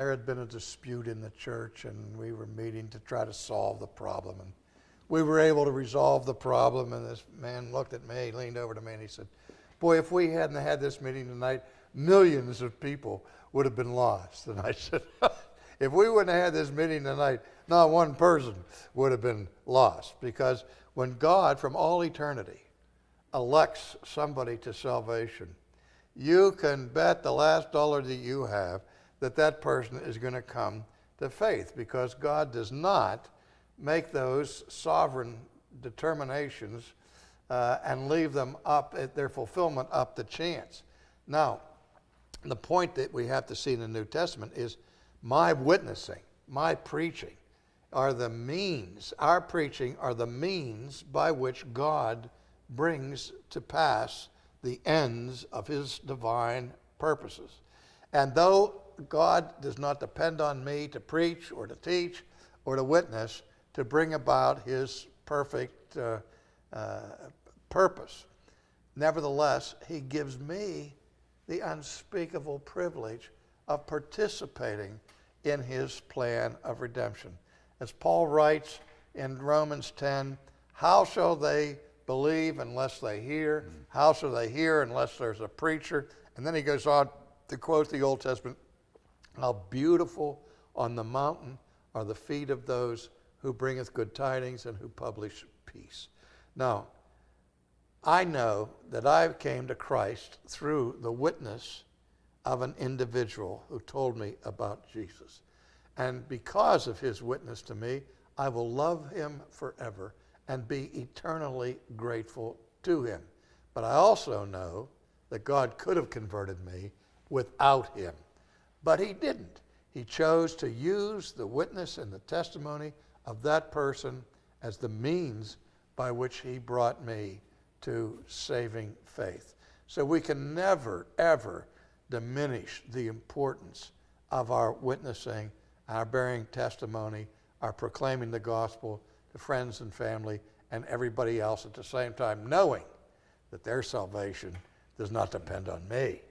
There had been a dispute in the church, and we were meeting to try to solve the problem. And we were able to resolve the problem, and this man looked at me, leaned over to me, and he said, "Boy, if we hadn't had this meeting tonight, millions of people would have been lost." And I said, if we wouldn't have had this meeting tonight, not one person would have been lost. Because when God, from all eternity, elects somebody to salvation, you can bet the last dollar that you have that that person is going to come to faith, because God does not make those sovereign determinations and leave them up at their fulfillment up to chance. Now, the point that we have to see in the New Testament is my witnessing, my preaching are the means, our preaching are the means by which God brings to pass the ends of his divine purposes. And though God does not depend on me to preach or to teach or to witness to bring about his perfect purpose, nevertheless, he gives me the unspeakable privilege of participating in his plan of redemption. As Paul writes in Romans 10, how shall they believe unless they hear? How shall they hear unless there's a preacher? And then he goes on to quote the Old Testament, how beautiful on the mountain are the feet of those who bringeth good tidings and who publish peace. Now, I know that I came to Christ through the witness of an individual who told me about Jesus. And because of his witness to me, I will love him forever and be eternally grateful to him. But I also know that God could have converted me without him. But he didn't. He chose to use the witness and the testimony of that person as the means by which he brought me to saving faith. So we can never, ever diminish the importance of our witnessing, our bearing testimony, our proclaiming the gospel to friends and family and everybody else at the same time, knowing that their salvation does not depend on me,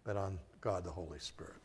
but on God the Holy Spirit.